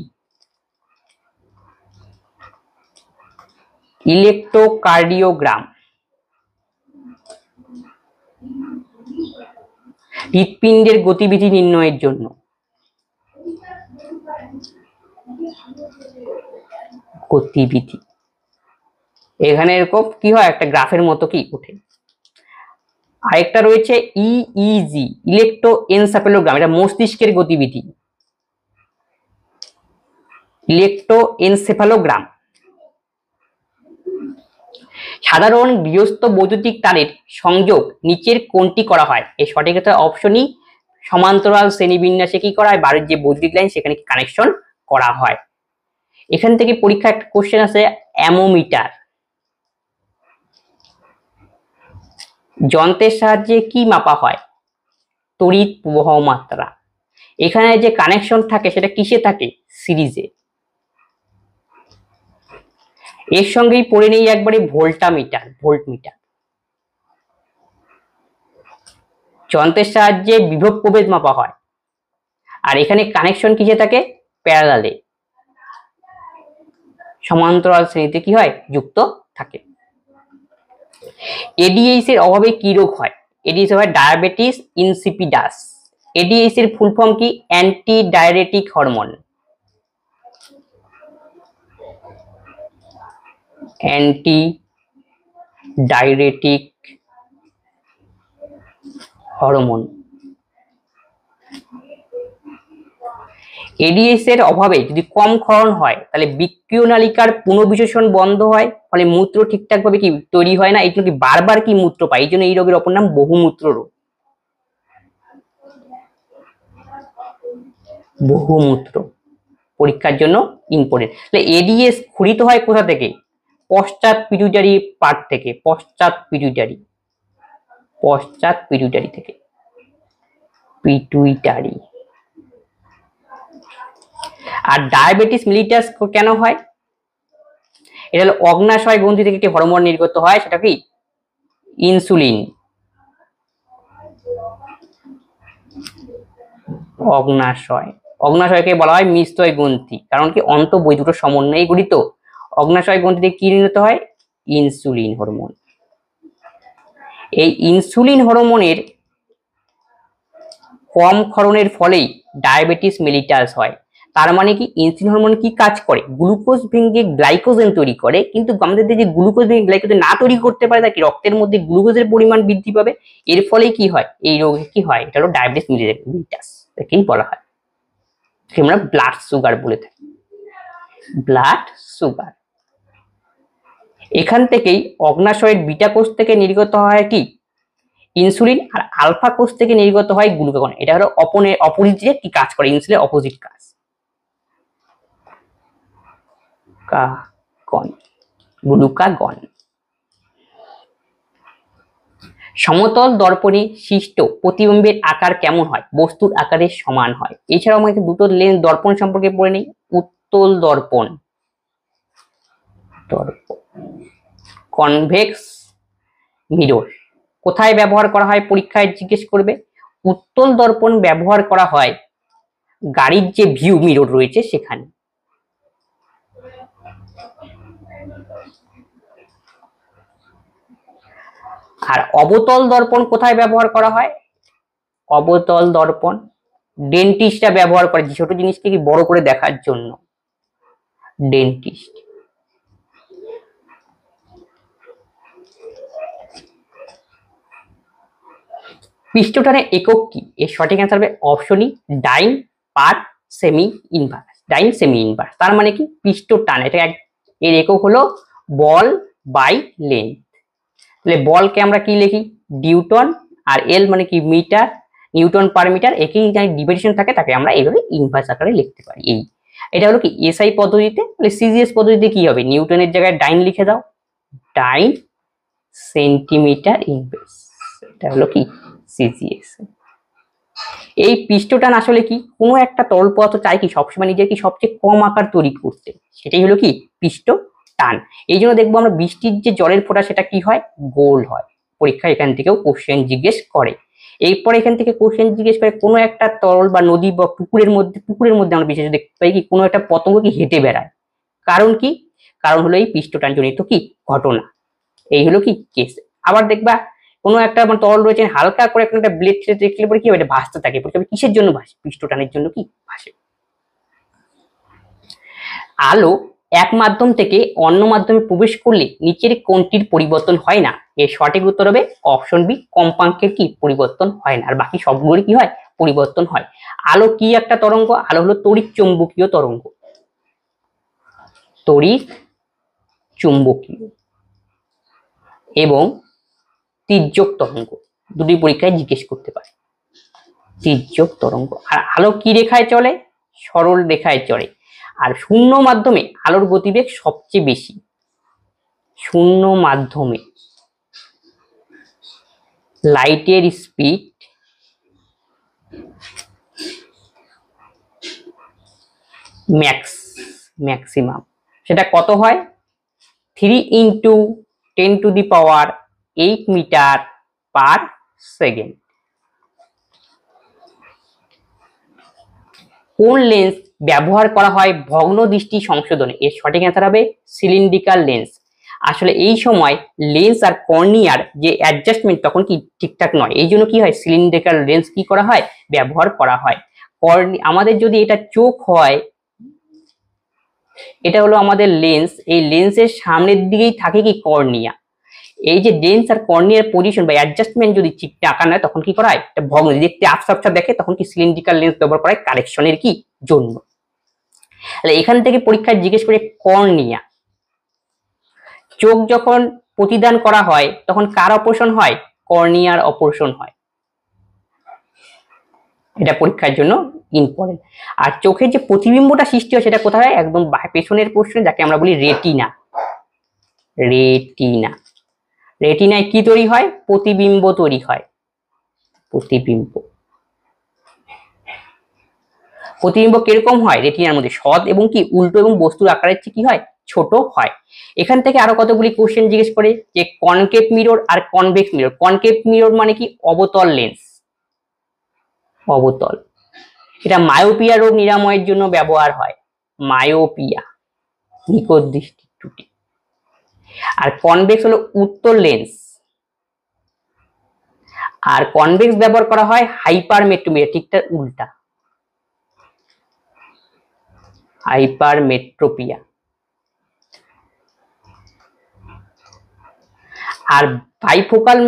ইলেকট্রোকার্ডিওগ্রাম। হৃৎপিণ্ডের গতিবিধি নির্ণয়ের জন্য, গতিবিধি। এখানে এরকম কি হয়? একটা গ্রাফের মতো কি উঠে। আরেকটা রয়েছে ইইজি, ইলেকট্রোএনসেফালোগ্রাম, এটা মস্তিষ্কের গতিবিধি, ইলেকট্রোএনসেফালোগ্রাম। সাধারণ গৃহস্থ বৈদ্যুতিক তারের সংযোগ নিচের কোনটি করা হয়? এই সঠিক অপশনই সমান্তরাল শ্রেণীবিন্যাসে কি করা হয়? বাড়ির যে বৈদ্যুতিক লাইন সেখানে কানেকশন করা হয়। এখান থেকে পরীক্ষা একটা কোশ্চেন আছে, অ্যামোমিটার যন্ত্রের সাহায্যে কি মাপা হয়? তড়িৎ প্রবাহ মাত্রা। এখানে যে কানেকশন থাকে সেটা কিসে থাকে? সিরিজে। এর সঙ্গেই পড়ে নেই একবারে ভোল্টামিটার, ভোল্টমিটার যন্ত্রের সাহায্যে বিভব প্রভেদ মাপা হয়। আর এখানে কানেকশন কিসে থাকে? প্যারালালে, সমান্তরাল শ্রেণীতে কি হয়? যুক্ত থাকে। এডিএইচ এর অভাবে কি রোগ হয়? এডিএইচ হয় ডায়াবেটিস ইনসিপিডাস। এডিএইচ এর ফুল ফর্ম কি? Anti diuretic hormone, anti diuretic hormone. ADH এর অভাবে যদি কম ক্ষরণ হয় তাহলে বৃক্কীয় নালিকার পুনঃবিশেষণ বন্ধ হয়, ফলে মূত্র ঠিকঠাক ভাবে কি তৈরি হয় না, এই জন্য কি বারবার কি মূত্র পায়, এই জন্য এই রোগের অপর নাম বহুমূত্র রোগ, বহুমূত্র। পরীক্ষার জন্য ইম্পর্টেন্ট। তাহলে এডিএস ক্ষরিত হয় কোথা থেকে? পশ্চাৎ পিটুইটারি পার্ট থেকে, পশ্চাৎ পিটুইটারি, পশ্চাৎ পিটুইটারি থেকে, পিটুইটারি। আর ডায়াবেটিস মিলিটাস কেন হয়? এটা হলো অগ্নাশয় গ্রন্থি থেকে একটি হরমোন নির্গত হয়, সেটা কি ইনসুলিন। অগ্নাশয়কে বলা হয় মিস্তয় গ্রন্থি, কারণ কি অন্তঃবই দুটো সমন্বয়ে গঠিত। অগ্নাশয় গ্রন্থি থেকে কি নির্গত হয়? Insulin hormone. এই ইনসুলিন হরমোনের কম ক্ষরণের ফলেই ডায়াবেটিস মেলিটাস হয়। তার মানে কি ইনসুলিন হরমোন কি কাজ করে? গ্লুকোজ ভেঙে গ্লাইকোজেন তৈরি করে, কিন্তু আমাদের যে গ্লুকোজ ভেঙে গ্লাইকোজেন না তৈরি করতে পারে, তাকে রক্তের মধ্যে গ্লুকোজের পরিমাণ বৃদ্ধি পাবে, এর ফলে কি হয়? এই রোগে কি হয়? এটা হলো ডায়াবেটিস মেলিটাস, একেই বলা হয়, আমরা ব্লাড সুগার বলে থাকি। Blood sugar. এখান থেকেই অগ্নাশয়ের বিটা কোষ থেকে নির্গত হয় কি ইনসুলিন, আর আলফা কোষ থেকে নির্গত হয় গ্লুকাগন। এটা হলো অপোজিটে কি কাজ করে, ইনসুলিনের অপোজিট কাজ। গ্লুকাগন। সমতল দর্পণে সৃষ্ট প্রতিবিম্বের আকার কেমন হয়? বস্তুর আকারের সমান হয়। এছাড়াও আমাকে দুটো লেন্স দর্পণ সম্পর্কে পড়ে নেই। উত্তল দর্পণ, কনভেক্স মিরর কোথায় ব্যবহার করা হয়? পরীক্ষায় জিজ্ঞেস করবে। উত্তল দর্পণ ব্যবহার করা হয় গাড়ির যে ভিউ মিরর রয়েছে সেখানে। আর অবতল দর্পণ কোথায় ব্যবহার করা হয়? অবতল দর্পণ ডেন্টিস্টরা ব্যবহার করে ছোট জিনিসকে কি বড় করে দেখার জন্য। ডেন্টিস্ট। পৃষ্ঠটানের একক কি? এর সঠিক অ্যান্সার হবে অপশন ই, ডাইন পার সেমি ইনভার্স। ডাইন সেমি ইনভার্স তার মানে কি পৃষ্ঠটান, এটা এর একক হলো বল বাই লেন্থ। তাহলে বলকে আমরা কি লিখি? নিউটন, আর এল মানে কি মিটার, নিউটন পার মিটার, একই ডিভিশন থাকে, তাকে আমরা এইভাবে ইনভার্স আকারে লিখতে পারি। এই এটা হলো কি এসআই পদ্ধতিতে। তাহলে সিজিএস পদ্ধতিতে কি হবে? নিউটনের জায়গায় ডাইন লিখে দাও, ডাইন সেন্টিমিটার ইনভার্স। এটা হলো কি সিজিএস। এই পৃষ্ঠটান আসলে কি? কোনো একটা তরল পদার্থ চাই কি সবসময় নিজের কি সবচেয়ে কম আকার তৈরি করতে, সেটাই হলো কি পৃষ্ঠ টান। এই জন্য দেখবো আমরা বৃষ্টির যে জলের ফোঁটা সেটা কি হয়? গোল হয়। পরীক্ষা এখান থেকেও কোশ্চেন জিজ্ঞেস করে। এরপর এখান থেকে কোশ্চেন জিজ্ঞেস করে কোনো একটা তরল বা নদী বা পুকুরের মধ্যে আমরা বিশেষ দেখতে পাই কি কোনো একটা পতঙ্গ কি হেঁটে বেড়ায়। কারণ কি? কারণ হলো এই পৃষ্ঠটান জনিত কি ঘটনা। এই হলো কি কেস। আবার দেখবা কোনো একটা তরল রয়েছে, হালকা করে একটা ব্লেড দেখলে পরে কি হবে? এটা ভাসতে থাকে। কিসের জন্য ভাসে? পৃষ্ঠটানের জন্য কি ভাসে। আলো এক মাধ্যম থেকে অন্য মাধ্যমে প্রবেশ করলে নিচের কোনটির পরিবর্তন হয় না? এর সঠিক উত্তর হবে অপশন বি, কম্পাঙ্কের কি পরিবর্তন হয় না, আর বাকি সবগুলোর কি হয়? পরিবর্তন হয়। আলো কি একটা তরঙ্গ? আলো হলো তড়িৎ চুম্বকীয় তরঙ্গ। তড়িৎ চুম্বকীয় এবং তির্যক তরঙ্গ, দুটি পরীক্ষায় জিজ্ঞেস করতে পারে। তির্যক তরঙ্গ। আর আলো কি রেখায় চলে? সরল রেখায় চলে। আর শূন্য মাধ্যমে আলোর গতিবেগ সবচেয়ে বেশি। শূন্য মাধ্যমে লাইটের স্পিড ম্যাক্সিমাম সেটা কত হয়? 3 × 10⁸ মিটার পার সেকেন্ড। কোন লেন্স ব্যবহার করা হয় ভগ্ন দৃষ্টি সংশোধনে? এর সঠিক অ্যান্সার হবে সিলিন্ড্রিক্যাল লেন্স। আসলে এই সময় লেন্স আর কর্নিয়ার যে অ্যাডজাস্টমেন্ট তখন কি ঠিকঠাক নয়, এই জন্য কি হয় সিলিন্ড্রিক্যাল লেন্স কি করা হয়? ব্যবহার করা হয়। আমাদের যদি এটা চোখ হয়, এটা হলো আমাদের লেন্স, এই লেন্সের সামনের দিকেই থাকে কি কর্নিয়া। এই যে লেন্স আর কর্নিয়ার পজিশন বা অ্যাডজাস্টমেন্ট যদি ঠিক টাকা নেয় তখন কি করা হয়? এটা ভগ্ন দেখতে আবছা দেখে, তখন কি সিলিন্ড্রিক্যাল লেন্স ব্যবহার করা হয় কারেকশনের কি জন্য। তাহলে এখান থেকে পরীক্ষায় জিজ্ঞেস করে কর্নিয়া। চোখ যখন প্রতিদান করা হয় তখন কার অপারেশন হয়? কর্নিয়ার অপারেশন হয়। এটা পরীক্ষার জন্য ইম্পর্টেন্ট। আর চোখের যে প্রতিবিম্বটা সৃষ্টি হয় সেটা কোথায় হয়? একদম পেছনের পোর্শনে, যাকে আমরা বলি রেটিনা। রেটিনা। রেটিনায় কি তৈরি হয়? প্রতিবিম্ব তৈরি হয়। প্রতিবিম্ব। প্রতিবিম্ব কিরকম হয়? রেটিনার মধ্যে সৎ এবং কি উল্টো এবং বস্তুর আকারের চেয়ে কি হয়? ছোট হয়। এখান থেকে আরো কতগুলি কোশ্চেন জিজ্ঞেস করে যে কনকেভ মিরর আর কনভেক্স মিরর। কনকেভ মিরর মানে কি? অবতল লেন্স, অবতল। এটা মায়োপিয়া রোগ নিরাময়ের জন্য ব্যবহার হয়, মায়োপিয়া, নিকট দৃষ্টি ত্রুটি। আর কনভেক্স হলো উত্তল লেন্স। আর কনভেক্স ব্যবহার করা হয় হাইপারমেট্রোপিয়া, ঠিক তার উল্টা, হাইপারমেট্রোপিয়া। আর বাইফোকাল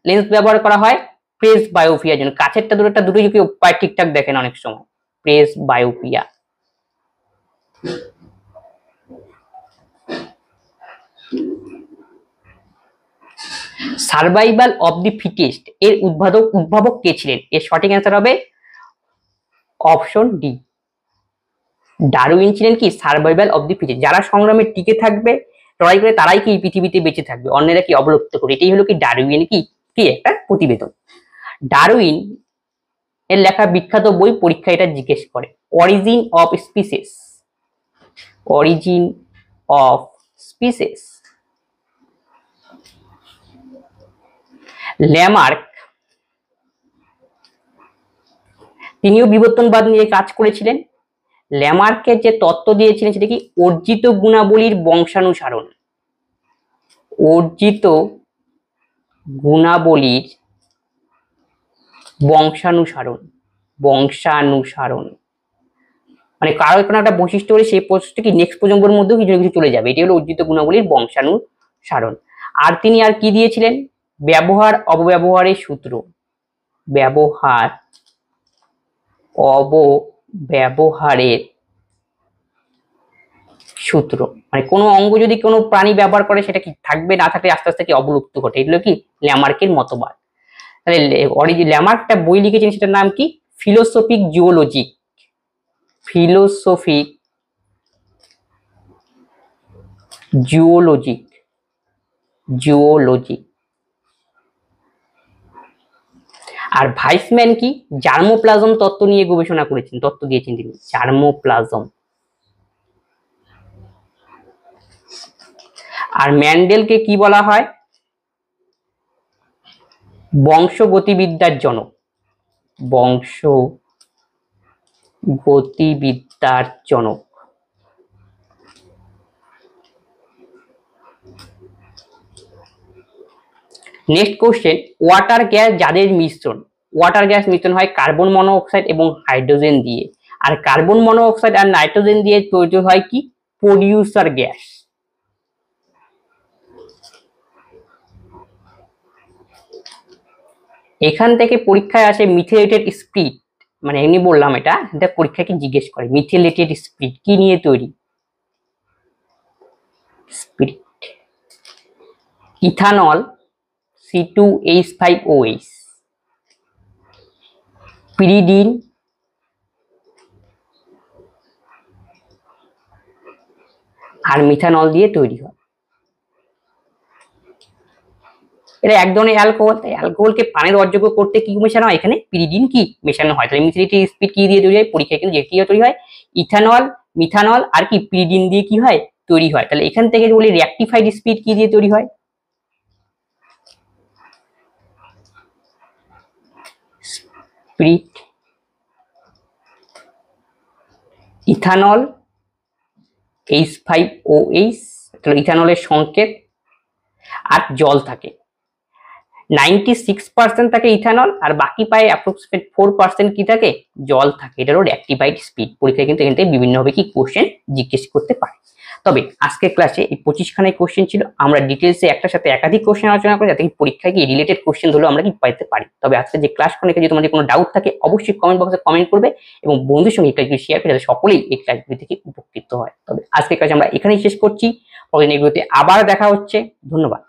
লেন্স ব্যবহার করা হয় প্রেস বায়োপিয়ার জন্য। কাছেরটা দূরেরটা দুটোই কি উপায় ঠিকঠাক দেখেন অনেক সময়, presbyopia. Survival of the fittest এর উদ্ভাবক কে ছিলেন? এর সঠিক অ্যান্সার হবে অপশন ডি, ডারউইন ছিলেন কি সার্ভাইভাল অফ দি ফিটেস্ট। যারা সংগ্রামে টিকে থাকবে, লড়াই করে, তারাই কি পৃথিবীতে বেঁচে থাকবে, অন্যেরা কি অবলুপ্ত করে। এটাই হলো কি ডারউইন কি একটা প্রতিবেদন। ডারউইন এর লেখা বিখ্যাত বই পরীক্ষা এটা জিজ্ঞেস করে, origin of species, origin of species. Lamarck তিনিও বিবর্তনবাদ নিয়ে কাজ করেছিলেন। ল্যামার্কের যে তত্ত্ব দিয়েছিলেন সেটা কি? অর্জিত গুণাবলীর বংশানুসারণ, অর্জিত গুণাবলীর বংশানুসারণ, বংশানুসারণ মানে কারো কোনো একটা বৈশিষ্ট্য হলে সেই বৈশিষ্ট্য কি নেক্সট প্রজন্মের মধ্যেও কিছু কিছু চলে যাবে, এটি হলো অর্জিত গুণাবলীর বংশানুসারণ। আর তিনি আর কি দিয়েছিলেন? ব্যবহার অপব্যবহারের সূত্র, ব্যবহার অপব্যবহারের সূত্র। মানে কোনো অঙ্গ যদি কোনো প্রাণী ব্যবহার করে সেটা কি থাকবে, না থাকলে আস্তে আস্তে কি অবলুপ্ত ঘটে। এগুলো কি ল্যামার্কের মতবাদ। তাহলে ল্যামার্কটা বই লিখেছেন, সেটার নাম কি? Philosophic geology, philosophic geology, geology. আর ভাইসম্যান কি? জার্মোপ্লাজম তত্ত্ব নিয়ে গবেষণা করেছেন, তত্ত্ব দিয়েছেন তিনি, জার্মোপ্লাজম। আর ম্যান্ডেলকে কি বলা হয়? বংশগতিবিদ্যার জনক, বংশগতিবিদ্যার জনক। নেক্সট কোশ্চেন, ওয়াটার গ্যাস যাদের মিশ্রণ, ওয়াটার গ্যাস মিশ্রণ হয় কার্বন মনোঅক্সাইড এবং হাইড্রোজেন দিয়ে। আর কার্বন মনোঅক্সাইড আর নাইট্রোজেন দিয়ে তৈরি হয় কি? Producer gas. এখান থেকে পরীক্ষায় আসে মিথিলেটেড স্পিরিট, মানে এমনি বললাম এটা পরীক্ষায় কি জিজ্ঞেস করে, মিথিলেটেড স্পিরিট কি নিয়ে তৈরি? স্পিরিট, ইথানল C2H5OH, পিরিডিন আর মিথানল দিয়ে তৈরি হয়। এটা এক ধরনের অ্যালকোহল, তাই অ্যালকোহলকে পানির অযোগ্য করতে কি মেশানো হয়? এখানে পিরিডিন কি মেশানো হয়। তাহলে মিথিলেটেড স্পিরিট কি দিয়ে তৈরি হয়? পরীক্ষায় কিন্তু যেটি তৈরি হয় ইথানল, মিথানল আর কি পিরিডিন দিয়ে কি হয়? তৈরি হয়। তাহলে এখান থেকে বলি রিঅ্যাক্টিফাইড স্পিরিট কি দিয়ে তৈরি হয়? স্পিরিট, ইথানল H5OH, তাহলে ইথানলের সংকেত আর জল থাকে। 96% থাকে ইথানল আর বাকি পায় অ্যাপ্রক্সিমেট 4% কি থাকে? জল থাকে। এটা হলো রিঅ্যাক্টিফাইড স্পিড। পরীক্ষায় কিন্তু এখান থেকে বিভিন্নভাবে কি কোশ্চেন জিজ্ঞেস করতে পারে। তবে আজকের ক্লাসে এই 25 খানায় কোশ্চেন ছিল। আমরা ডিটেলসে একটার সাথে একাধিক কোশ্চেন আলোচনা করি যাতে পরীক্ষায় কি রিলেটেড কোশ্চেন ধরলেও আমরা কি পাইতে পারি। তবে আজকে যে ক্লাস করে যদি তোমাদের কোনো ডাউট থাকে অবশ্যই কমেন্ট বক্সে কমেন্ট করবে এবং বন্ধুদের সঙ্গে এই ক্লাসগুলি শেয়ার করে যাতে সকলেই এই ক্লাসগুলি থেকে উপকৃত হয়। তবে আজকের ক্লাস আমরা এখানেই শেষ করছি। পরবর্তী ভিডিওতে আবার দেখা হচ্ছে। ধন্যবাদ।